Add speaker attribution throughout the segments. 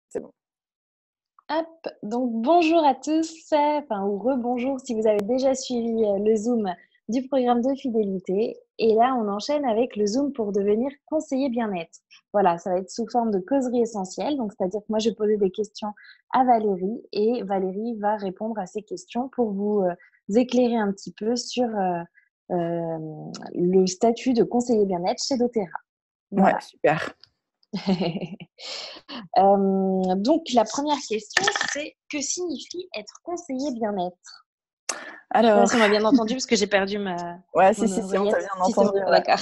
Speaker 1: C'est bon.
Speaker 2: Hop, donc bonjour à tous, ou rebonjour si vous avez déjà suivi le Zoom du programme de fidélité. Et là, on enchaîne avec le Zoom pour devenir conseiller bien-être. Voilà, ça va être sous forme de causerie essentielle. Donc, c'est-à-dire que moi, je vais poser des questions à Valérie et Valérie va répondre à ces questions pour vous éclairer un petit peu sur le statut de conseiller bien-être chez doTERRA.
Speaker 1: Ouais,
Speaker 2: Voilà.
Speaker 1: super.
Speaker 2: Donc, la première question, c'est que signifie être conseiller bien-être? Je sais pas
Speaker 1: Alors,
Speaker 2: si on m'a bien entendu parce que j'ai perdu
Speaker 1: ouais,
Speaker 2: mon
Speaker 1: si, on t'a
Speaker 2: oreillette.
Speaker 1: bien
Speaker 2: Si, c'est bon,
Speaker 1: entendu, ouais.
Speaker 2: d'accord.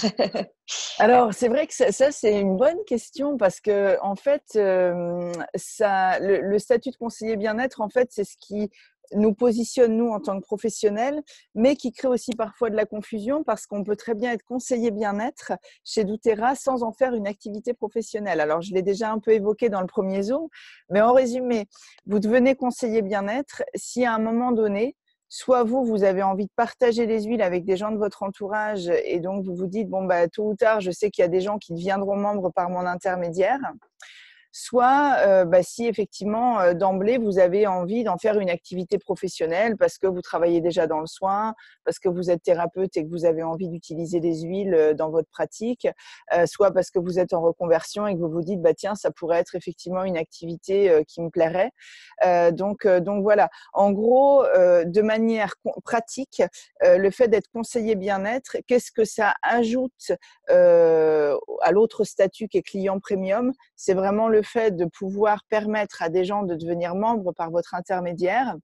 Speaker 1: Alors, c'est vrai que ça, c'est une bonne question parce que, en fait, le statut de conseiller bien-être, en fait, c'est ce qui nous positionne, nous, en tant que professionnels, mais qui crée aussi parfois de la confusion parce qu'on peut très bien être conseiller bien-être chez doTERRA sans en faire une activité professionnelle. Alors, je l'ai déjà un peu évoqué dans le premier Zoom, mais en résumé, vous devenez conseiller bien-être si à un moment donné, soit vous avez envie de partager les huiles avec des gens de votre entourage et donc vous vous dites, bon, bah, tôt ou tard, je sais qu'il y a des gens qui deviendront membres par mon intermédiaire. Soit si effectivement d'emblée vous avez envie d'en faire une activité professionnelle parce que vous travaillez déjà dans le soin, parce que vous êtes thérapeute et que vous avez envie d'utiliser des huiles dans votre pratique, soit parce que vous êtes en reconversion et que vous vous dites bah tiens ça pourrait être effectivement une activité qui me plairait. Donc voilà. En gros, de manière pratique, le fait d'être conseiller bien-être, qu'est-ce que ça ajoute à l'autre statut qui est client premium? C'est vraiment le fait de pouvoir permettre à des gens de devenir membres par votre intermédiaire.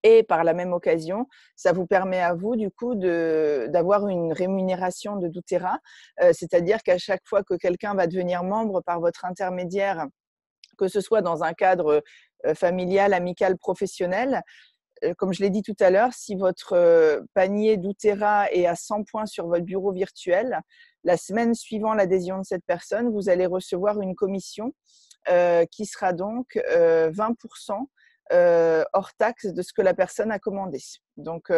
Speaker 1: Et par la même occasion, ça vous permet à vous, du coup, d'avoir une rémunération de doTERRA. C'est-à-dire qu'à chaque fois que quelqu'un va devenir membre par votre intermédiaire, que ce soit dans un cadre familial, amical, professionnel, comme je l'ai dit tout à l'heure, si votre panier doTERRA est à 100 points sur votre bureau virtuel, la semaine suivant l'adhésion de cette personne, vous allez recevoir une commission qui sera donc 20% hors taxe de ce que la personne a commandé. Donc,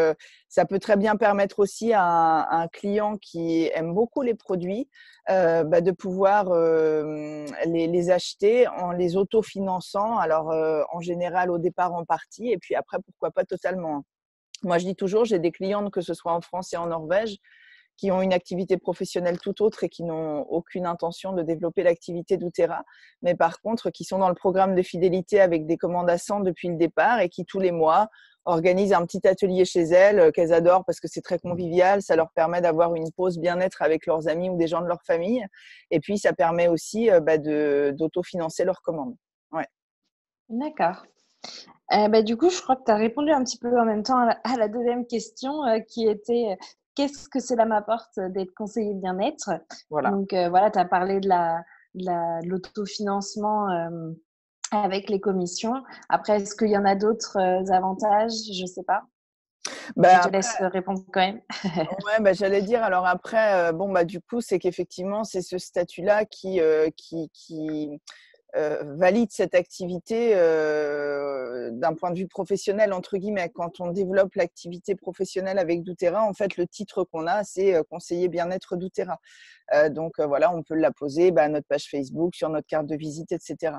Speaker 1: ça peut très bien permettre aussi à un client qui aime beaucoup les produits de pouvoir les acheter en les autofinançant. Alors, en général, au départ en partie, et puis après, pourquoi pas totalement. Moi, je dis toujours, j'ai des clientes, que ce soit en France et en Norvège, qui ont une activité professionnelle tout autre et qui n'ont aucune intention de développer l'activité doTERRA, mais par contre qui sont dans le programme de fidélité avec des commandes à 100 depuis le départ et qui tous les mois organisent un petit atelier chez elles qu'elles adorent parce que c'est très convivial, ça leur permet d'avoir une pause bien-être avec leurs amis ou des gens de leur famille, et puis ça permet aussi d'autofinancer leurs commandes. Ouais.
Speaker 2: D'accord. Du coup, je crois que tu as répondu un petit peu en même temps à la deuxième question qui était qu'est-ce que cela m'apporte d'être conseiller bien-être?
Speaker 1: Voilà.
Speaker 2: Donc, voilà, tu as parlé de l'autofinancement avec les commissions. Après, est-ce qu'il y en a d'autres avantages? Je ne sais pas. Je te
Speaker 1: Après,
Speaker 2: laisse répondre quand même.
Speaker 1: ouais, j'allais dire, alors après, du coup, c'est qu'effectivement, c'est ce statut-là qui valide cette activité d'un point de vue professionnel, entre guillemets. Quand on développe l'activité professionnelle avec doTERRA, en fait, le titre qu'on a, c'est conseiller bien-être doTERRA. Voilà, on peut l'apposer à notre page Facebook, sur notre carte de visite, etc.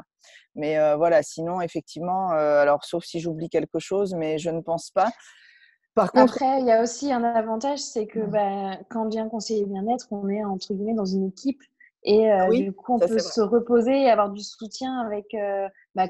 Speaker 1: Mais voilà, sinon, effectivement, alors sauf si j'oublie quelque chose, mais je ne pense pas. Par contre,
Speaker 2: Après, il y a aussi un avantage, c'est que quand on devient conseiller bien-être, on est entre guillemets dans une équipe et
Speaker 1: oui,
Speaker 2: du coup, on
Speaker 1: ça
Speaker 2: peut
Speaker 1: c'est vrai.
Speaker 2: se reposer et avoir du soutien avec,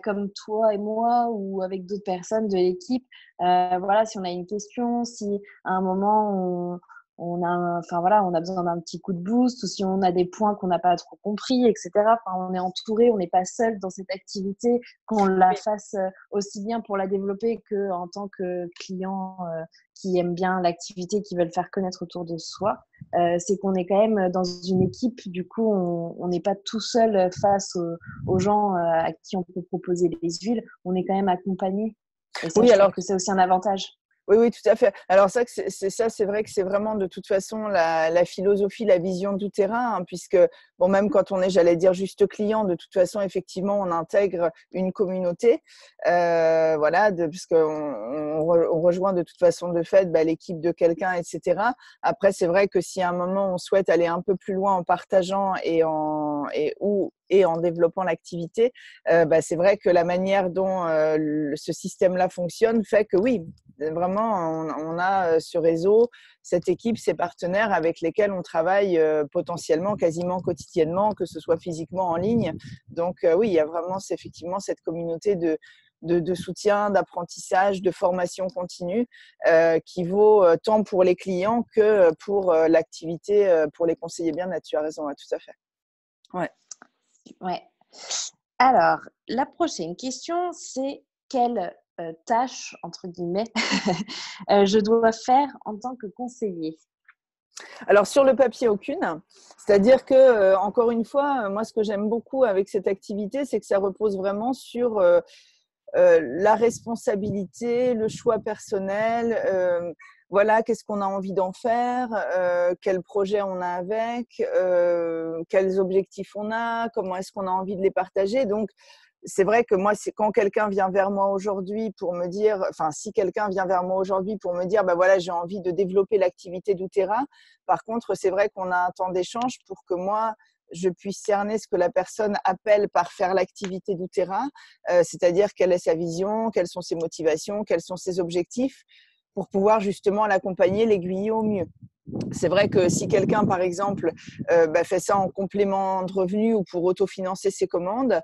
Speaker 2: comme toi et moi ou avec d'autres personnes de l'équipe. Voilà, si on a une question, si à un moment on a besoin d'un petit coup de boost ou si on a des points qu'on n'a pas trop compris, etc. Enfin, on est entouré, on n'est pas seul dans cette activité, qu'on la
Speaker 1: Oui.
Speaker 2: fasse aussi bien pour la développer qu'en tant que client qui aiment bien l'activité, qui veulent faire connaître autour de soi, c'est qu'on est quand même dans une équipe. Du coup, on n'est pas tout seul face aux gens à qui on peut proposer les huiles. On est quand même accompagné. Et ça,
Speaker 1: Oui,
Speaker 2: je trouve
Speaker 1: alors
Speaker 2: que c'est aussi un avantage.
Speaker 1: Oui, oui, tout à fait. Alors ça, c'est vrai que c'est vraiment de toute façon la philosophie, la vision doTERRA, hein, puisque bon, même quand on est, j'allais dire, juste client, de toute façon, effectivement, on intègre une communauté, voilà, puisqu'on on rejoint de toute façon de fait l'équipe de quelqu'un, etc. Après, c'est vrai que si à un moment on souhaite aller un peu plus loin en partageant et en développant l'activité, c'est vrai que la manière dont ce système-là fonctionne fait que oui, vraiment, on a ce réseau, cette équipe, ces partenaires avec lesquels on travaille potentiellement quasiment quotidiennement, que ce soit physiquement en ligne. Donc oui, il y a vraiment effectivement cette communauté de soutien, d'apprentissage, de formation continue qui vaut tant pour les clients que pour l'activité, pour les conseillers bien-être. Tu as raison, ouais, tout à fait. Ouais.
Speaker 2: Ouais. Alors, la prochaine question, c'est quelle tâche, entre guillemets, je dois faire en tant que conseiller?
Speaker 1: Alors sur le papier, aucune. C'est-à-dire que, encore une fois, moi ce que j'aime beaucoup avec cette activité, c'est que ça repose vraiment sur la responsabilité, le choix personnel. Voilà, qu'est-ce qu'on a envie d'en faire, quel projet on a avec, quels objectifs on a, comment est-ce qu'on a envie de les partager. Donc, c'est vrai que moi, c'est quand quelqu'un vient vers moi aujourd'hui pour me dire, enfin, si quelqu'un vient vers moi aujourd'hui pour me dire, bah voilà, j'ai envie de développer l'activité doTERRA. Par contre, c'est vrai qu'on a un temps d'échange pour que moi, je puisse cerner ce que la personne appelle par faire l'activité doTERRA, c'est-à-dire quelle est sa vision, quelles sont ses motivations, quels sont ses objectifs, pour pouvoir justement l'accompagner, l'aiguiller au mieux. C'est vrai que si quelqu'un, par exemple, fait ça en complément de revenus ou pour autofinancer ses commandes,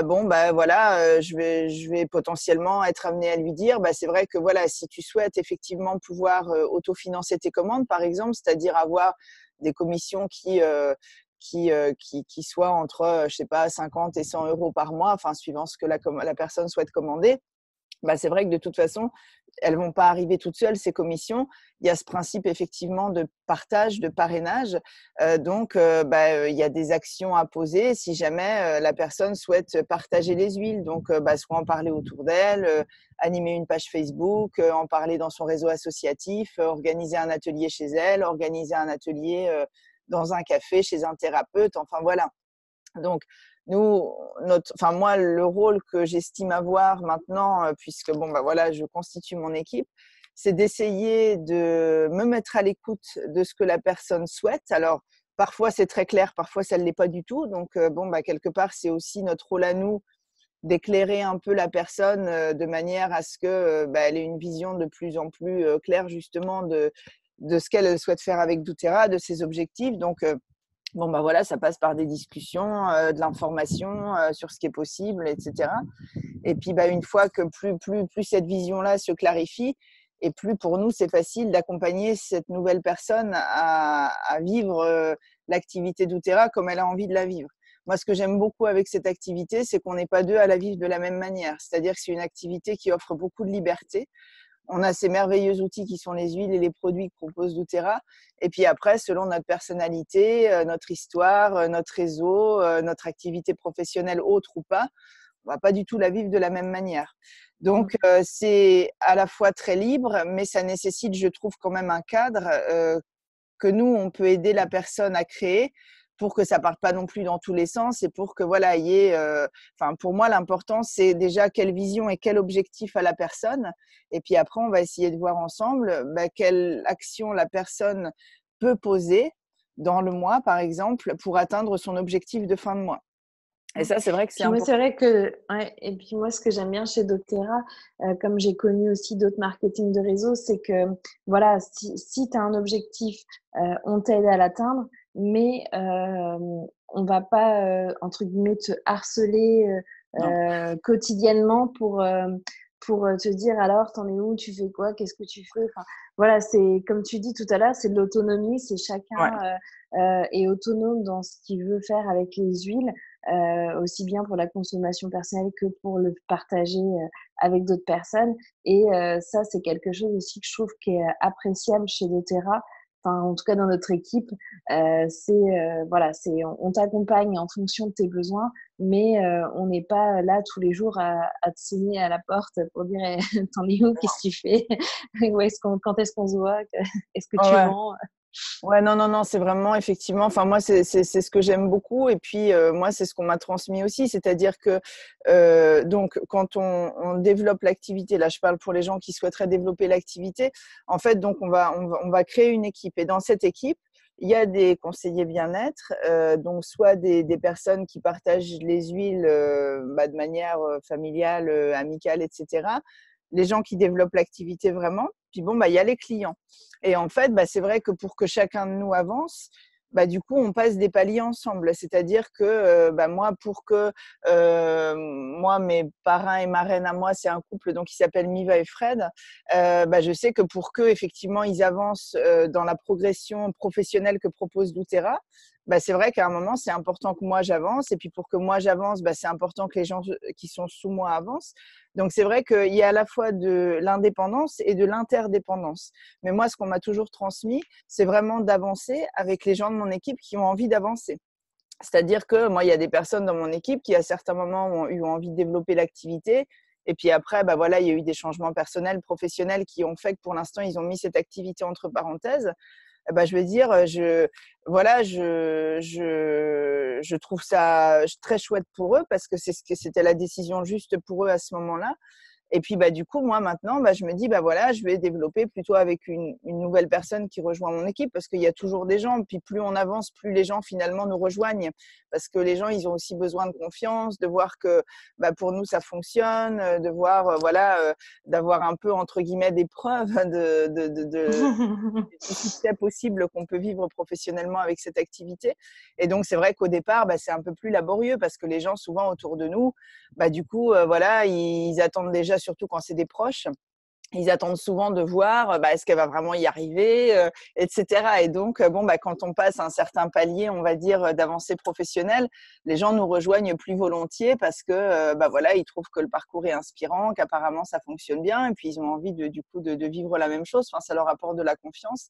Speaker 1: voilà, je vais potentiellement être amenée à lui dire, c'est vrai que voilà, si tu souhaites effectivement pouvoir autofinancer tes commandes, par exemple, c'est-à-dire avoir des commissions qui soient entre, je sais pas, 50 et 100 euros par mois, enfin, suivant ce que la personne souhaite commander. C'est vrai que de toute façon, elles vont pas arriver toutes seules, ces commissions. Il y a ce principe effectivement de partage, de parrainage. Il y a des actions à poser si jamais la personne souhaite partager les huiles. Donc, soit en parler autour d'elle, animer une page Facebook, en parler dans son réseau associatif, organiser un atelier chez elle, organiser un atelier dans un café, chez un thérapeute. Enfin, voilà. Donc, nous, moi, le rôle que j'estime avoir maintenant, puisque voilà, je constitue mon équipe, c'est d'essayer de me mettre à l'écoute de ce que la personne souhaite. Alors, parfois c'est très clair, parfois ça ne l'est pas du tout. Donc, quelque part, c'est aussi notre rôle à nous d'éclairer un peu la personne de manière à ce que elle ait une vision de plus en plus claire justement de ce qu'elle souhaite faire avec doTERRA, de ses objectifs. Donc, voilà, ça passe par des discussions, de l'information sur ce qui est possible, etc. Et puis, une fois que plus cette vision-là se clarifie, et plus pour nous, c'est facile d'accompagner cette nouvelle personne à vivre l'activité doTERRA comme elle a envie de la vivre. Moi, ce que j'aime beaucoup avec cette activité, c'est qu'on n'est pas deux à la vivre de la même manière. C'est-à-dire que c'est une activité qui offre beaucoup de liberté. On a ces merveilleux outils qui sont les huiles et les produits que propose doTERRA. Et puis après, selon notre personnalité, notre histoire, notre réseau, notre activité professionnelle autre ou pas, on va pas du tout la vivre de la même manière. Donc, c'est à la fois très libre, mais ça nécessite, je trouve, quand même un cadre que nous, on peut aider la personne à créer pour que ça parte pas non plus dans tous les sens et pour que voilà, il y ait pour moi l'important c'est déjà quelle vision et quel objectif a la personne et puis après on va essayer de voir ensemble quelle action la personne peut poser dans le mois par exemple pour atteindre son objectif de fin de mois. Et ça c'est vrai que c'est
Speaker 2: Puis moi, c'est
Speaker 1: important.
Speaker 2: vrai que, ouais, et puis moi, ce que j'aime bien chez doTERRA, comme j'ai connu aussi d'autres marketing de réseau, c'est que, voilà, si tu as un objectif, on t'aide à l'atteindre, mais on va pas, entre guillemets, te harceler
Speaker 1: Non.
Speaker 2: quotidiennement pour te dire alors, t'en es où, tu fais quoi, qu'est-ce que tu fais. Enfin, voilà, c'est comme tu dis tout à l'heure, c'est de l'autonomie, c'est
Speaker 1: Ouais.
Speaker 2: chacun est autonome dans ce qu'il veut faire avec les huiles. Aussi bien pour la consommation personnelle que pour le partager avec d'autres personnes. Et ça, c'est quelque chose aussi que je trouve qui est appréciable chez doTERRA, enfin, en tout cas dans notre équipe, on t'accompagne en fonction de tes besoins, mais on n'est pas là tous les jours à te signer à la porte pour dire «Eh, t'en es où? Qu'est-ce que tu fais? Quand est-ce qu'on se voit? Est-ce que tu
Speaker 1: Ouais.
Speaker 2: vends?»
Speaker 1: Ouais, non, non, non, c'est vraiment effectivement, enfin moi c'est ce que j'aime beaucoup et puis moi c'est ce qu'on m'a transmis aussi, c'est-à-dire que donc quand on développe l'activité, là je parle pour les gens qui souhaiteraient développer l'activité, en fait donc on va créer une équipe et dans cette équipe il y a des conseillers bien-être, donc soit des personnes qui partagent les huiles de manière familiale, amicale, etc. Les gens qui développent l'activité vraiment, puis bon il y a les clients. Et en fait, c'est vrai que pour que chacun de nous avance, du coup, on passe des paliers ensemble. C'est-à-dire que moi, pour que moi, mes parrains et marraines à moi, c'est un couple donc qui s'appelle Miva et Fred. Je sais que pour que effectivement ils avancent dans la progression professionnelle que propose doTERRA, c'est vrai qu'à un moment, c'est important que moi j'avance. Et puis pour que moi j'avance, c'est important que les gens qui sont sous moi avancent. Donc c'est vrai qu'il y a à la fois de l'indépendance et de l'interdépendance. Mais moi, ce qu'on m'a toujours transmis, c'est vraiment d'avancer avec les gens de mon équipe qui ont envie d'avancer. C'est-à-dire que moi, il y a des personnes dans mon équipe qui, à certains moments, ont eu envie de développer l'activité. Et puis après, il y a eu des changements personnels, professionnels qui ont fait que pour l'instant, ils ont mis cette activité entre parenthèses. Je veux dire, je trouve ça très chouette pour eux parce que c'était la décision juste pour eux à ce moment-là. Et puis, du coup, moi, maintenant, je me dis, je vais développer plutôt avec une nouvelle personne qui rejoint mon équipe parce qu'il y a toujours des gens. Puis, plus on avance, plus les gens, finalement, nous rejoignent parce que les gens, ils ont aussi besoin de confiance, de voir que, pour nous, ça fonctionne, de voir, d'avoir un peu, entre guillemets, des preuves du succès possible qu'on peut vivre professionnellement avec cette activité. Et donc, c'est vrai qu'au départ, c'est un peu plus laborieux parce que les gens, souvent, autour de nous, du coup, ils attendent déjà, surtout quand c'est des proches, ils attendent souvent de voir est-ce qu'elle va vraiment y arriver, etc. Et donc, quand on passe un certain palier, on va dire, d'avancée professionnelle, les gens nous rejoignent plus volontiers parce que ils trouvent que le parcours est inspirant, qu'apparemment ça fonctionne bien, et puis ils ont envie de vivre la même chose. Enfin, ça leur apporte de la confiance.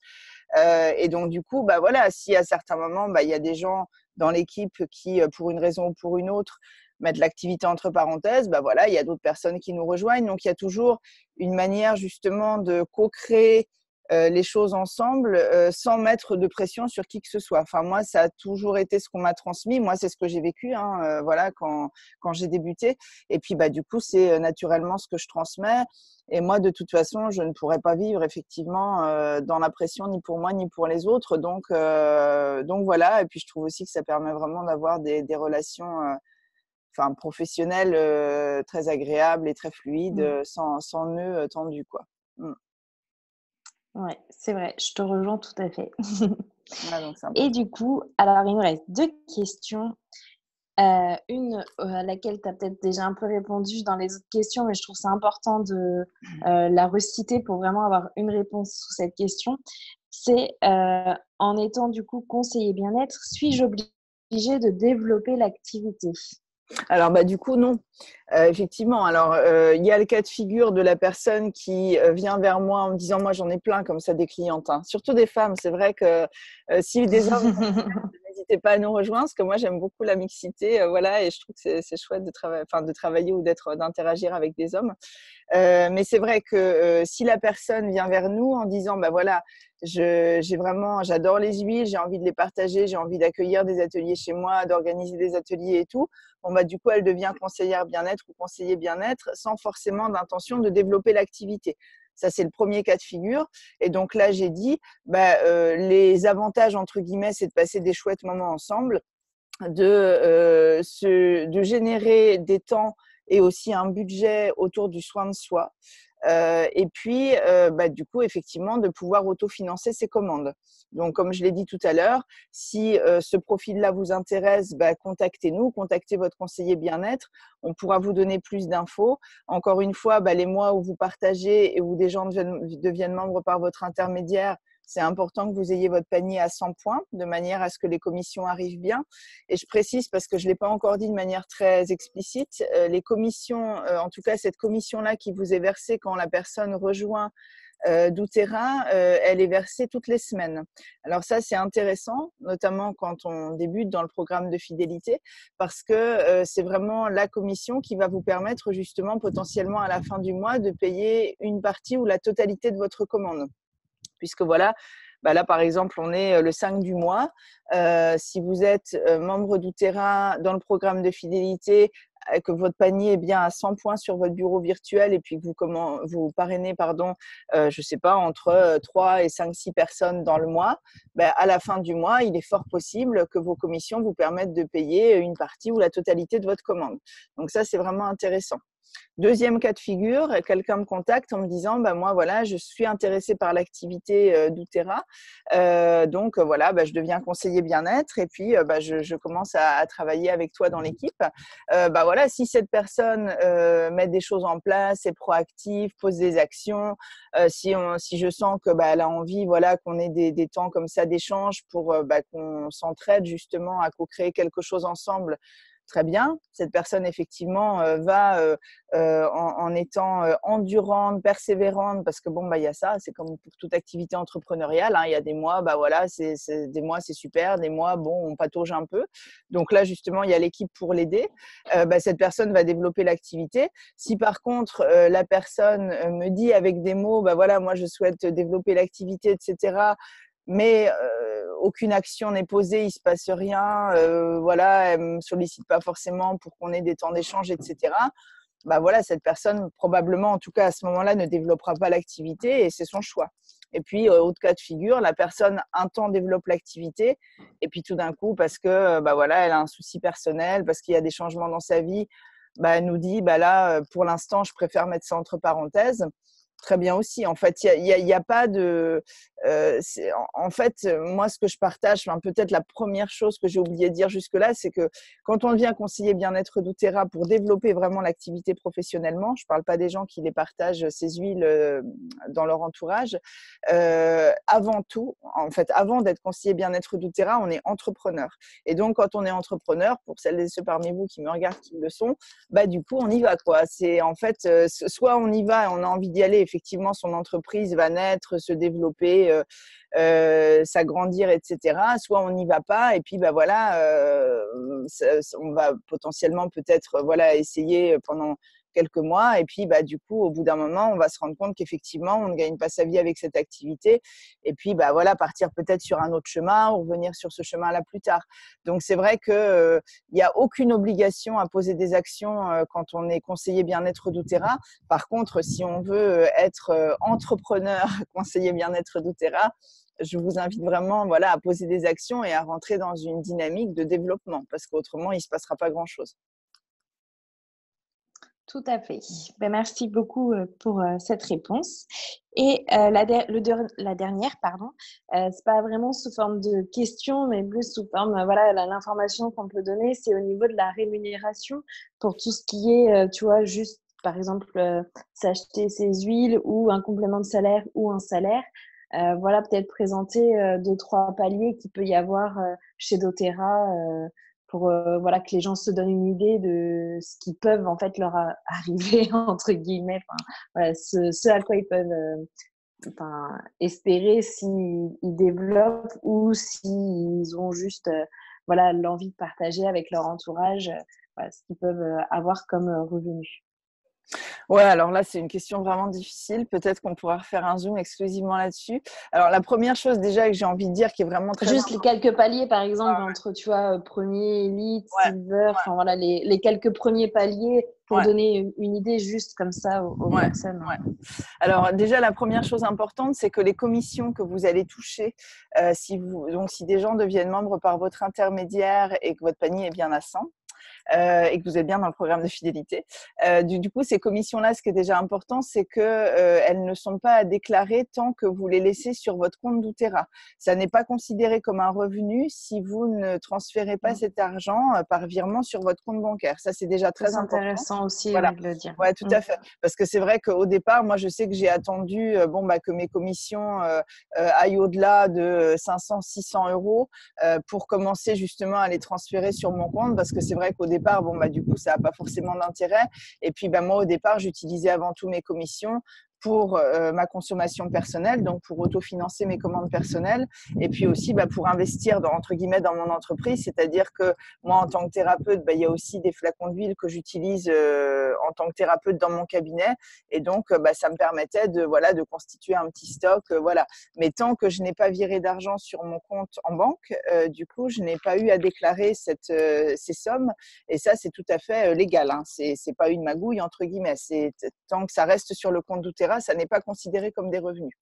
Speaker 1: Et donc, du coup, si à certains moments, il y a des gens dans l'équipe qui, pour une raison ou pour une autre, mettre l'activité entre parenthèses, il y a d'autres personnes qui nous rejoignent. Donc, il y a toujours une manière justement de co-créer les choses ensemble sans mettre de pression sur qui que ce soit. Enfin, moi, ça a toujours été ce qu'on m'a transmis. Moi, c'est ce que j'ai vécu quand j'ai débuté. Et puis, du coup, c'est naturellement ce que je transmets. Et moi, de toute façon, je ne pourrais pas vivre effectivement dans la pression ni pour moi ni pour les autres. Donc voilà. Et puis, je trouve aussi que ça permet vraiment d'avoir des relations professionnelles très agréables et très fluides, sans nœud tendu, quoi.
Speaker 2: Ouais, c'est vrai, je te rejoins tout à fait.
Speaker 1: Ouais, donc c'est
Speaker 2: Et
Speaker 1: important.
Speaker 2: du coup, alors il me reste 2 questions. Une, à laquelle tu as peut-être déjà un peu répondu dans les autres questions, mais je trouve ça important de la reciter pour vraiment avoir une réponse sur cette question. C'est, en étant du coup conseiller bien-être, suis-je obligée de développer l'activité?
Speaker 1: Alors, du coup, non. Effectivement. Alors, il y a le cas de figure de la personne qui vient vers moi en me disant, moi, j'en ai plein comme ça des clientes, hein. Surtout des femmes. C'est vrai que si des hommes n'hésitez pas à nous rejoindre, parce que moi j'aime beaucoup la mixité, et je trouve que c'est chouette de travailler ou d'interagir avec des hommes. Mais c'est vrai que si la personne vient vers nous en disant j'adore les huiles, j'ai envie de les partager, j'ai envie d'accueillir des ateliers chez moi, d'organiser des ateliers et tout, du coup elle devient conseillère bien-être ou conseiller bien-être sans forcément d'intention de développer l'activité. Ça, c'est le premier cas de figure. Et donc là, j'ai dit, les avantages, entre guillemets, c'est de passer des chouettes moments ensemble, de générer des temps et aussi un budget autour du soin de soi. Et puis, du coup, effectivement, de pouvoir autofinancer ses commandes. Donc, comme je l'ai dit tout à l'heure, si ce profil-là vous intéresse, contactez-nous, contactez votre conseiller bien-être. On pourra vous donner plus d'infos. Encore une fois, les mois où vous partagez et où des gens deviennent membres par votre intermédiaire, c'est important que vous ayez votre panier à 100 points, de manière à ce que les commissions arrivent bien. Et je précise, parce que je ne l'ai pas encore dit de manière très explicite, les commissions, en tout cas cette commission-là qui vous est versée quand la personne rejoint doTERRA, elle est versée toutes les semaines. Alors ça, c'est intéressant, notamment quand on débute dans le programme de fidélité, parce que c'est vraiment la commission qui va vous permettre justement potentiellement à la fin du mois de payer une partie ou la totalité de votre commande. Puisque voilà, bah là par exemple, on est le 5 du mois. Si vous êtes membre doTERRA dans le programme de fidélité, que votre panier est bien à 100 points sur votre bureau virtuel et puis que vous parrainez, je sais pas, entre 3 et 5, 6 personnes dans le mois, ben, à la fin du mois, il est fort possible que vos commissions vous permettent de payer une partie ou la totalité de votre commande. Donc ça, c'est vraiment intéressant. Deuxième cas de figure, quelqu'un me contacte en me disant bah moi voilà, je suis intéressée par l'activité doTERRA, donc voilà, bah, je deviens conseiller bien-être et puis bah, je commence à travailler avec toi dans l'équipe. Bah voilà, si cette personne met des choses en place, est proactive, pose des actions, si je sens que bah, elle a envie voilà qu'on ait des temps comme ça d'échange pour bah, qu'on s'entraide justement à co-créer quelque chose ensemble. Très bien, cette personne effectivement va en étant endurante, persévérante, parce que bon bah il y a ça, c'est comme pour toute activité entrepreneuriale, hein, il y a des mois bah voilà des mois c'est super, des mois bon on patauge un peu. Donc là justement il y a l'équipe pour l'aider. Bah, cette personne va développer l'activité. Si par contre la personne me dit avec des mots bah voilà moi je souhaite développer l'activité etc. Mais aucune action n'est posée, il se passe rien, voilà, elle me sollicite pas forcément pour qu'on ait des temps d'échange, etc. Bah voilà, cette personne probablement, en tout cas à ce moment-là, ne développera pas l'activité et c'est son choix. Et puis autre cas de figure, la personne un temps développe l'activité et puis tout d'un coup parce que bah voilà, elle a un souci personnel, parce qu'il y a des changements dans sa vie, bah elle nous dit bah là pour l'instant je préfère mettre ça entre parenthèses. Très bien aussi. En fait, il y a pas de. En fait, moi, ce que je partage, enfin, peut-être la première chose que j'ai oublié de dire jusque-là, c'est que quand on devient conseiller bien-être doTERRA pour développer vraiment l'activité professionnellement, je ne parle pas des gens qui les partagent ces huiles dans leur entourage. Avant tout, en fait, avant d'être conseiller bien-être doTERRA, on est entrepreneur. Et donc, quand on est entrepreneur, pour celles et ceux parmi vous qui me regardent qui le sont, bah du coup, on y va quoi. C'est en fait, soit on y va et on a envie d'y aller. Effectivement, son entreprise va naître, se développer, s'agrandir, etc. Soit on n'y va pas et puis bah voilà, on va potentiellement peut-être voilà essayer pendant quelques mois et puis bah du coup au bout d'un moment on va se rendre compte qu'effectivement on ne gagne pas sa vie avec cette activité et puis bah voilà partir peut-être sur un autre chemin ou revenir sur ce chemin là plus tard. Donc c'est vrai que il n'y a aucune obligation à poser des actions quand on est conseiller bien-être doTERRA. Par contre, si on veut être entrepreneur, conseiller bien-être doTERRA, je vous invite vraiment voilà, à poser des actions et à rentrer dans une dynamique de développement parce qu'autrement, il ne se passera pas grand-chose.
Speaker 2: Tout à fait. Ben, merci beaucoup pour cette réponse. Et la dernière, pardon, c'est pas vraiment sous forme de question, mais plus sous forme, voilà, l'information qu'on peut donner, c'est au niveau de la rémunération pour tout ce qui est, tu vois, juste par exemple, s'acheter ses huiles ou un complément de salaire ou un salaire. Voilà, peut-être présenter 2-3 paliers qu'il peut y avoir chez doTERRA pour voilà, que les gens se donnent une idée de ce qui peuvent en fait leur arriver, entre guillemets, enfin, voilà, ce à quoi ils peuvent enfin, espérer s'ils développent ou s'ils ont juste voilà, l'envie de partager avec leur entourage voilà, ce qu'ils peuvent avoir comme revenu.
Speaker 1: Ouais, alors là, c'est une question vraiment difficile. Peut-être qu'on pourra refaire un zoom exclusivement là-dessus. Alors, la première chose déjà que j'ai envie de dire qui est vraiment très
Speaker 2: Juste les
Speaker 1: importante.
Speaker 2: quelques paliers, par exemple, entre, tu vois, premier, élite,
Speaker 1: Ouais,
Speaker 2: silver,
Speaker 1: ouais,
Speaker 2: enfin voilà, les quelques premiers paliers pour
Speaker 1: ouais,
Speaker 2: donner une idée juste comme ça aux
Speaker 1: ouais,
Speaker 2: personnes.
Speaker 1: ouais. Alors déjà, la première chose importante, c'est que les commissions que vous allez toucher, si des gens deviennent membres par votre intermédiaire et que votre panier est bien à 100, et que vous êtes bien dans le programme de fidélité. Du coup, ces commissions-là, ce qui est déjà important, c'est que elles ne sont pas à déclarer tant que vous les laissez sur votre compte doTERRA. Ça n'est pas considéré comme un revenu si vous ne transférez pas cet argent par virement sur votre compte bancaire. Ça, c'est déjà
Speaker 2: Ça,
Speaker 1: très
Speaker 2: c'est
Speaker 1: important.
Speaker 2: intéressant aussi
Speaker 1: Voilà.
Speaker 2: ouais, de le dire.
Speaker 1: Ouais, tout à fait. Parce que c'est vrai qu'au départ, moi, je sais que j'ai attendu que mes commissions aillent au-delà de 500, 600 euros pour commencer justement à les transférer sur mon compte. Parce que c'est vrai qu'au départ, du coup, ça n'a pas forcément d'intérêt. Et puis, moi, au départ, j'utilisais avant tout mes commissions pour ma consommation personnelle, donc pour autofinancer mes commandes personnelles, et puis aussi pour investir entre guillemets dans mon entreprise, c'est-à-dire que moi en tant que thérapeute, il y a aussi des flacons d'huile que j'utilise en tant que thérapeute dans mon cabinet, et donc ça me permettait de constituer un petit stock, voilà. Mais tant que je n'ai pas viré d'argent sur mon compte en banque, du coup je n'ai pas eu à déclarer ces sommes, et ça c'est tout à fait légal, hein. C'est pas une magouille entre guillemets, tant que ça reste sur le compte doTERRA, ça n'est pas considéré comme des revenus.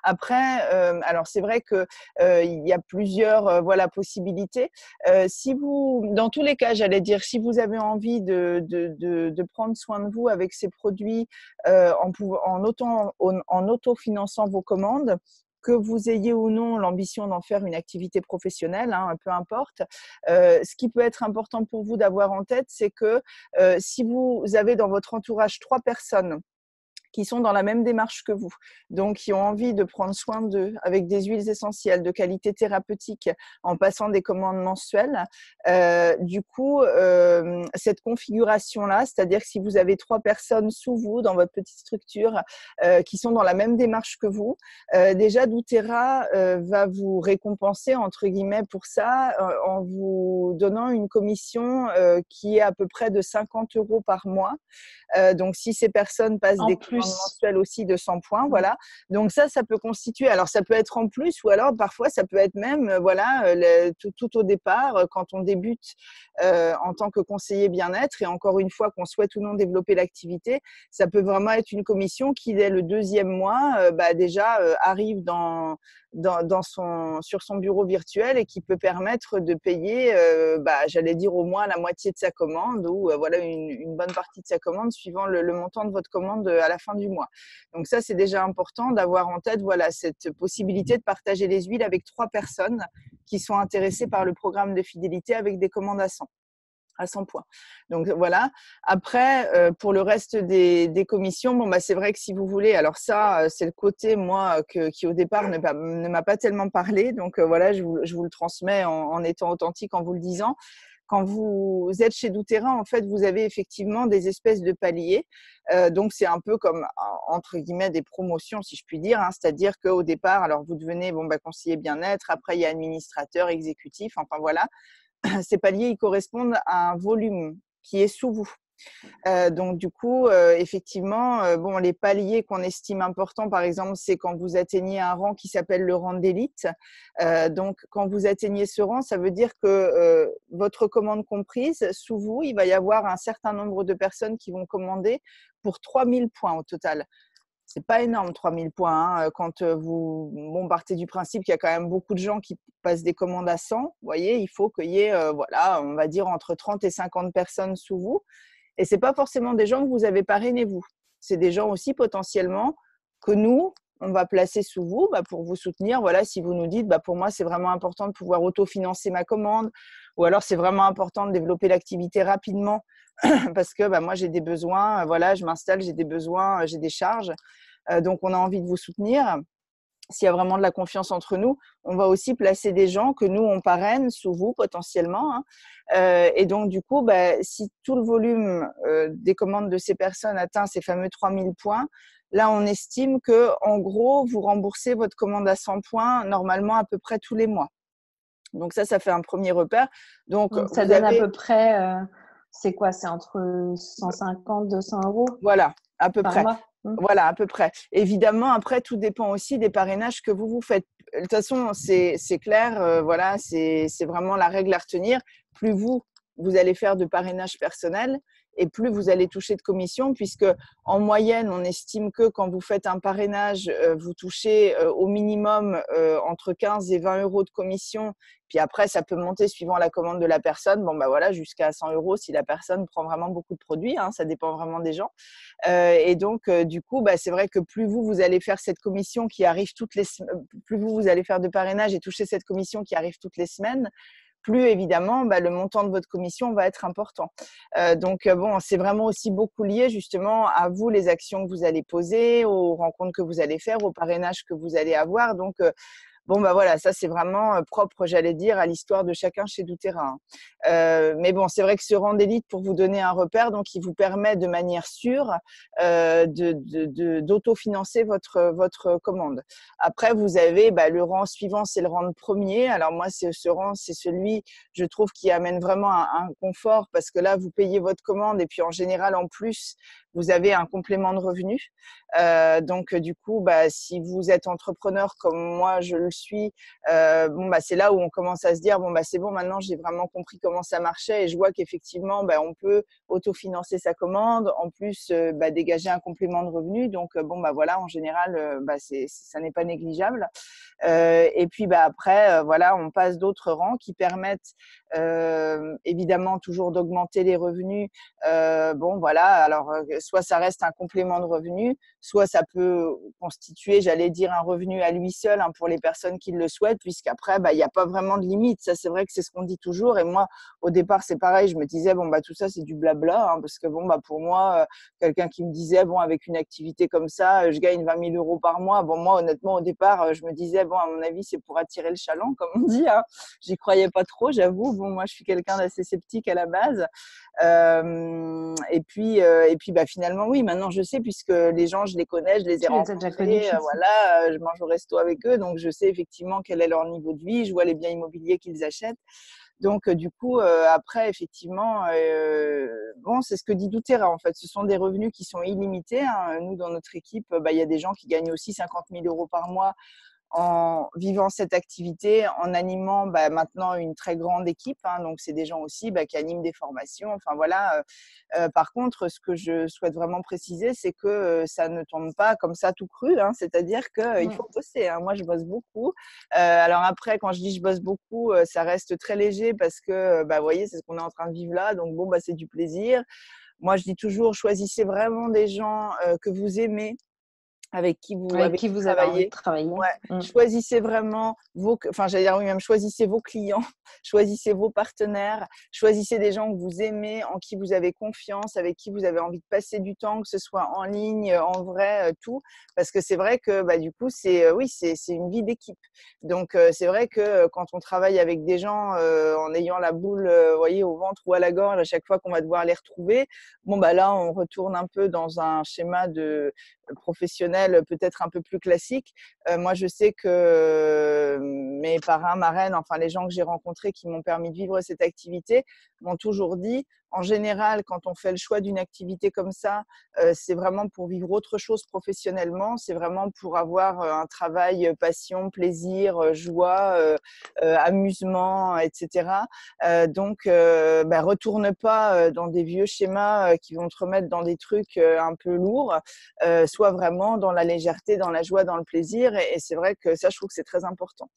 Speaker 1: Après, alors c'est vrai que il y a plusieurs possibilités. Dans tous les cas, j'allais dire, si vous avez envie de prendre soin de vous avec ces produits en autofinançant vos commandes, que vous ayez ou non l'ambition d'en faire une activité professionnelle, hein, peu importe. Ce qui peut être important pour vous d'avoir en tête, c'est que si vous avez dans votre entourage 3 personnes qui sont dans la même démarche que vous, donc qui ont envie de prendre soin d'eux avec des huiles essentielles de qualité thérapeutique en passant des commandes mensuelles. Du coup, cette configuration-là, c'est-à-dire que si vous avez 3 personnes sous vous dans votre petite structure qui sont dans la même démarche que vous, déjà doTERRA va vous récompenser entre guillemets pour ça en vous donnant une commission qui est à peu près de 50 € par mois. Donc, si ces personnes passent des commandes mensuelles aussi de 100 points, voilà. Donc, ça peut constituer. Alors, ça peut être en plus, ou alors parfois, ça peut être même, tout au départ, quand on débute en tant que conseiller bien-être, et encore une fois, qu'on souhaite ou non développer l'activité, ça peut vraiment être une commission qui, dès le 2e mois, déjà arrive sur son bureau virtuel et qui peut permettre de payer, j'allais dire au moins la moitié de sa commande ou une bonne partie de sa commande suivant le montant de votre commande à la fin du mois. Donc ça, c'est déjà important d'avoir en tête cette possibilité de partager les huiles avec 3 personnes qui sont intéressées par le programme de fidélité avec des commandes à 100 points. Donc voilà. Après, pour le reste des commissions, c'est vrai que si vous voulez, alors ça, c'est le côté moi qui au départ ne m'a pas tellement parlé. Donc je vous le transmets en étant authentique, en vous le disant. Quand vous êtes chez doTERRA, en fait, vous avez effectivement des espèces de paliers. Donc, c'est un peu comme, entre guillemets, des promotions, si je puis dire, hein. C'est-à-dire qu'au départ, alors vous devenez conseiller bien-être, après il y a administrateur, exécutif, enfin voilà. Ces paliers, ils correspondent à un volume qui est sous vous. Donc du coup, effectivement, les paliers qu'on estime importants, par exemple, c'est quand vous atteignez un rang qui s'appelle le rang d'élite. Donc quand vous atteignez ce rang, ça veut dire que votre commande comprise, sous vous, il va y avoir un certain nombre de personnes qui vont commander pour 3000 points au total. C'est pas énorme, 3000 points, hein, quand vous partez du principe qu'il y a quand même beaucoup de gens qui passent des commandes à 100. Vous voyez, il faut qu'il y ait, on va dire entre 30 et 50 personnes sous vous. Et c'est pas forcément des gens que vous avez parrainés vous. C'est des gens aussi potentiellement que nous, on va placer sous vous pour vous soutenir. Voilà, si vous nous dites, pour moi, c'est vraiment important de pouvoir autofinancer ma commande, ou alors c'est vraiment important de développer l'activité rapidement parce que moi, j'ai des besoins, je m'installe, j'ai des besoins, j'ai des charges. Donc, on a envie de vous soutenir. S'il y a vraiment de la confiance entre nous, on va aussi placer des gens que nous, on parraine sous vous potentiellement, hein. Et donc, du coup, si tout le volume des commandes de ces personnes atteint ces fameux 3000 points, là, on estime que, en gros, vous remboursez votre commande à 100 points normalement à peu près tous les mois. Donc ça fait un premier repère. Donc
Speaker 2: ça donne à peu près, c'est quoi? C'est entre 150 200 €
Speaker 1: Voilà, à peu près.
Speaker 2: mois.
Speaker 1: Voilà, à peu près. Évidemment, après, tout dépend aussi des parrainages que vous faites. De toute façon, c'est clair, c'est vraiment la règle à retenir. Plus vous allez faire de parrainage personnel, et plus vous allez toucher de commission, puisque en moyenne, on estime que quand vous faites un parrainage, vous touchez au minimum entre 15 et 20 € de commission. Puis après, ça peut monter suivant la commande de la personne. Jusqu'à 100 € si la personne prend vraiment beaucoup de produits, hein, ça dépend vraiment des gens. Et donc, du coup, c'est vrai que plus vous allez faire cette commission qui arrive plus vous allez faire de parrainage et toucher cette commission qui arrive toutes les semaines, plus évidemment, le montant de votre commission va être important. Donc, c'est vraiment aussi beaucoup lié justement à vous, les actions que vous allez poser, aux rencontres que vous allez faire, au parrainage que vous allez avoir. Donc, Bon, bah voilà, ça c'est vraiment propre, j'allais dire, à l'histoire de chacun chez doTERRA, hein. Mais bon, c'est vrai que ce rang d'élite, pour vous donner un repère, donc il vous permet de manière sûre d'autofinancer votre commande. Après, vous avez le rang suivant, c'est le rang de premier. Alors moi, ce rang, c'est celui, je trouve, qui amène vraiment un confort parce que là, vous payez votre commande et puis en général, en plus, vous avez un complément de revenu. Donc du coup, si vous êtes entrepreneur comme moi je le suis, c'est là où on commence à se dire c'est bon, maintenant j'ai vraiment compris comment ça marchait et je vois qu'effectivement on peut autofinancer sa commande, en plus dégager un complément de revenu. Donc voilà, en général ça n'est pas négligeable. Et puis après voilà, on passe d'autres rangs qui permettent évidemment toujours d'augmenter les revenus. Alors soit ça reste un complément de revenu, soit ça peut constituer, j'allais dire, un revenu à lui seul, hein, pour les personnes qui le souhaitent, puisqu'après, il n'y a pas vraiment de limite. Ça, c'est vrai que c'est ce qu'on dit toujours. Et moi, au départ, c'est pareil. Je me disais, tout ça, c'est du blabla, hein, parce que pour moi, quelqu'un qui me disait, avec une activité comme ça, je gagne 20 000 euros par mois. Bon, moi, honnêtement, au départ, je me disais, à mon avis, c'est pour attirer le chaland, comme on dit, hein. J'y croyais pas trop, j'avoue. Bon, moi, je suis quelqu'un d'assez sceptique à la base. Et puis finalement, oui, maintenant je sais, puisque les gens, je les connais, je les ai
Speaker 2: Tu les as déjà connus.
Speaker 1: rencontrés, voilà, je mange au resto avec eux, donc je sais effectivement quel est leur niveau de vie, je vois les biens immobiliers qu'ils achètent. Donc du coup, après, effectivement, c'est ce que dit doTERRA, en fait. Ce sont des revenus qui sont illimités, hein. Nous, dans notre équipe, il y a des gens qui gagnent aussi 50 000 euros par mois en vivant cette activité, en animant maintenant une très grande équipe, hein. Donc c'est des gens aussi qui animent des formations. Enfin voilà. Par contre, ce que je souhaite vraiment préciser, c'est que ça ne tombe pas comme ça tout cru, hein. C'est-à-dire qu'il faut bosser, hein. Moi, je bosse beaucoup. Alors après, quand je dis je bosse beaucoup, ça reste très léger parce que vous voyez, c'est ce qu'on est en train de vivre là. Donc c'est du plaisir. Moi, je dis toujours, choisissez vraiment des gens que vous aimez, avec qui vous
Speaker 2: avez envie de
Speaker 1: travaillez.
Speaker 2: travailler.
Speaker 1: Ouais, choisissez vraiment même choisissez vos clients, choisissez vos partenaires, choisissez des gens que vous aimez, en qui vous avez confiance, avec qui vous avez envie de passer du temps, que ce soit en ligne, en vrai, tout. Parce que c'est vrai que du coup, c'est une vie d'équipe. Donc c'est vrai que quand on travaille avec des gens en ayant la boule, voyez, au ventre ou à la gorge à chaque fois qu'on va devoir les retrouver, là, on retourne un peu dans un schéma de professionnel peut-être un peu plus classique. Moi, je sais que mes parrains, marraines, enfin les gens que j'ai rencontrés qui m'ont permis de vivre cette activité m'ont toujours dit, en général, quand on fait le choix d'une activité comme ça, c'est vraiment pour vivre autre chose professionnellement, c'est vraiment pour avoir un travail passion, plaisir, joie, amusement, etc. Donc, retourne pas dans des vieux schémas qui vont te remettre dans des trucs un peu lourds, soit vraiment dans la légèreté, dans la joie, dans le plaisir. Et c'est vrai que ça, je trouve que c'est très important.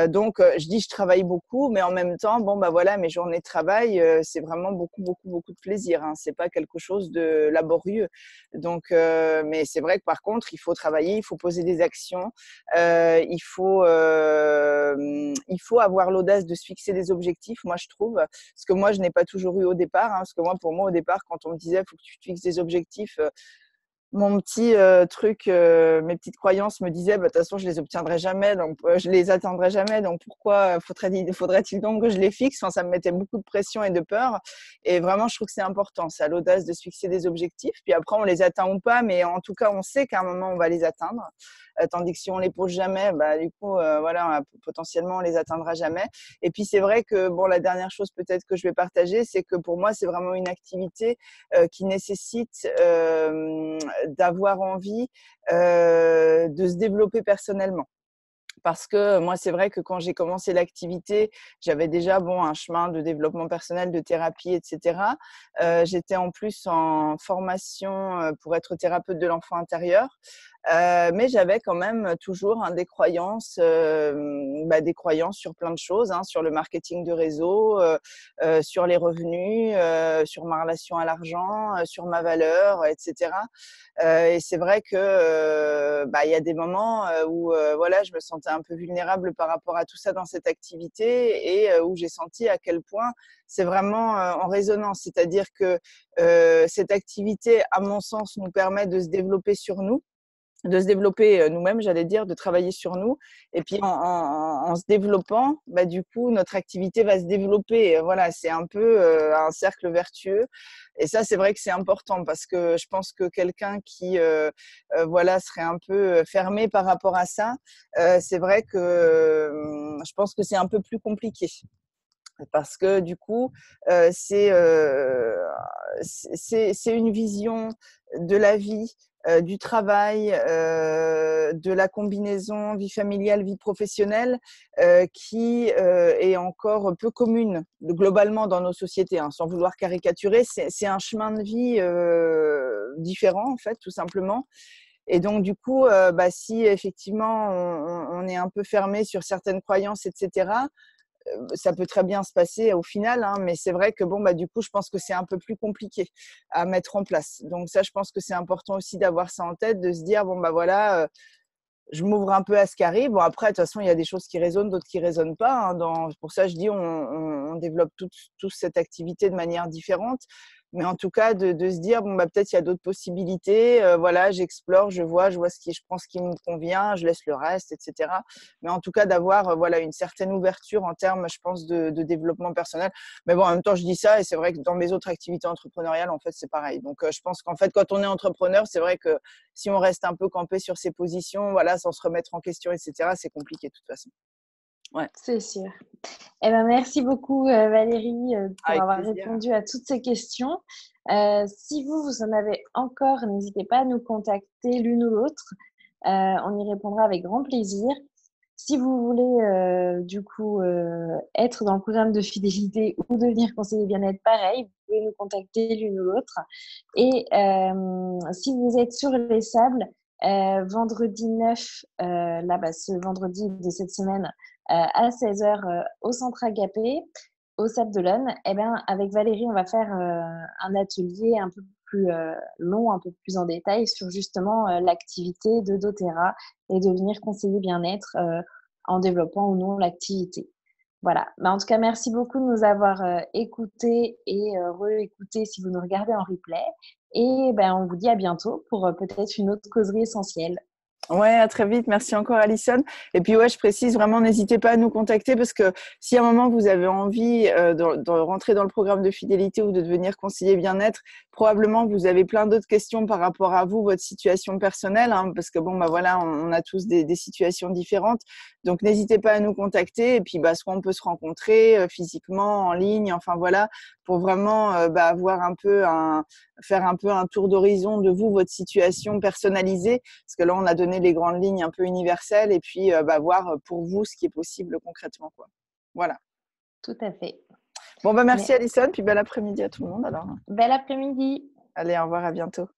Speaker 1: Donc, je dis je travaille beaucoup, mais en même temps, voilà, mes journées de travail, c'est vraiment beaucoup, beaucoup, beaucoup de plaisir, hein. C'est pas quelque chose de laborieux. Donc, mais c'est vrai que par contre, il faut travailler, il faut poser des actions, il faut avoir l'audace de se fixer des objectifs, moi je trouve, parce que moi je n'ai pas toujours eu au départ, hein, parce que pour moi au départ, quand on me disait faut que tu te fixes des objectifs, mon petit truc, mes petites croyances me disaient de toute façon je les obtiendrai jamais, donc je les atteindrai jamais, donc pourquoi faudrait-il donc que je les fixe? Enfin, ça me mettait beaucoup de pression et de peur. Et vraiment, je trouve que c'est important, ça, l'audace de se fixer des objectifs. Puis après, on les atteint ou pas, mais en tout cas, on sait qu'à un moment on va les atteindre. Tandis que si on les pose jamais, du coup, voilà, potentiellement on les atteindra jamais. Et puis c'est vrai que la dernière chose peut-être que je vais partager, c'est que pour moi, c'est vraiment une activité qui nécessite d'avoir envie de se développer personnellement. Parce que moi, c'est vrai que quand j'ai commencé l'activité, j'avais déjà un chemin de développement personnel, de thérapie, etc. J'étais en plus en formation pour être thérapeute de l'enfant intérieur. Mais j'avais quand même toujours des croyances sur plein de choses, hein, sur le marketing de réseau, sur les revenus, sur ma relation à l'argent, sur ma valeur, etc. Et c'est vrai que il y a des moments où voilà, je me sentais un peu vulnérable par rapport à tout ça dans cette activité et où j'ai senti à quel point c'est vraiment en résonance. C'est-à-dire que cette activité, à mon sens, nous permet de se développer sur nous. de se développer nous-mêmes, j'allais dire, de travailler sur nous. Et puis en se développant, bah, du coup, notre activité va se développer. Et voilà, c'est un peu un cercle vertueux. Et ça, c'est vrai que c'est important parce que je pense que quelqu'un qui voilà, serait un peu fermé par rapport à ça, c'est vrai que je pense que c'est un peu plus compliqué. Parce que du coup, c'est une vision de la vie, du travail, de la combinaison vie familiale, vie professionnelle, qui est encore peu commune globalement dans nos sociétés, hein, sans vouloir caricaturer. C'est un chemin de vie différent en fait, tout simplement. Et donc du coup, bah, si effectivement on est un peu fermé sur certaines croyances, etc., ça peut très bien se passer au final, hein, mais c'est vrai que bon, bah, du coup, je pense que c'est un peu plus compliqué à mettre en place. Donc ça, je pense que c'est important aussi d'avoir ça en tête, de se dire, bon, bah voilà, je m'ouvre un peu à ce qui arrive. Bon, après, de toute façon, il y a des choses qui résonnent, d'autres qui résonnent pas, hein. Pour ça, je dis, on développe tous cette activité de manière différente. Mais en tout cas, de se dire, bon, bah, peut-être il y a d'autres possibilités. Voilà, j'explore, je vois je prends ce qui me convient, je laisse le reste, etc. Mais en tout cas, d'avoir voilà, une certaine ouverture en termes, je pense, de développement personnel. Mais bon, en même temps, je dis ça et c'est vrai que dans mes autres activités entrepreneuriales, en fait, c'est pareil. Donc, je pense qu'en fait, quand on est entrepreneur, c'est vrai que si on reste un peu campé sur ses positions, voilà, sans se remettre en question, etc., c'est compliqué de toute façon. Ouais.
Speaker 2: C'est sûr. Eh ben, merci beaucoup, Valérie, pour
Speaker 1: Avec
Speaker 2: avoir
Speaker 1: plaisir.
Speaker 2: répondu à toutes ces questions. Si vous en avez encore, n'hésitez pas à nous contacter l'une ou l'autre. On y répondra avec grand plaisir. Si vous voulez, du coup, être dans le programme de fidélité ou devenir conseiller bien-être, pareil, vous pouvez nous contacter l'une ou l'autre. Et si vous êtes sur les sables, vendredi 9, là, bah, ce vendredi de cette semaine, à 16h au Centre Agapé, au Sable d'Olonne, eh ben, avec Valérie, on va faire un atelier un peu plus long, un peu plus en détail sur justement l'activité de doTERRA et devenir conseiller bien-être en développant ou non l'activité. Voilà. Mais en tout cas, merci beaucoup de nous avoir écoutés et réécoutés si vous nous regardez en replay. Et ben, on vous dit à bientôt pour peut-être une autre causerie essentielle.
Speaker 1: Ouais, à très vite. Merci encore, Alison. Et puis, ouais, je précise vraiment, n'hésitez pas à nous contacter parce que si à un moment vous avez envie de rentrer dans le programme de fidélité ou de devenir conseiller bien-être, probablement vous avez plein d'autres questions par rapport à vous, votre situation personnelle, hein, parce que bon, bah voilà, on a tous des situations différentes. Donc, n'hésitez pas à nous contacter. Et puis, bah, soit on peut se rencontrer physiquement, en ligne, enfin voilà, pour vraiment bah, avoir faire un peu un tour d'horizon de vous, votre situation personnalisée. Parce que là, on a donné les grandes lignes un peu universelles et puis bah, voir pour vous ce qui est possible concrètement, quoi. Voilà.
Speaker 2: Tout à fait.
Speaker 1: Bon, bah, merci
Speaker 2: Mais
Speaker 1: Alison, puis bel après-midi à tout le monde alors.
Speaker 2: bel après-midi.
Speaker 1: Allez, au revoir, à bientôt.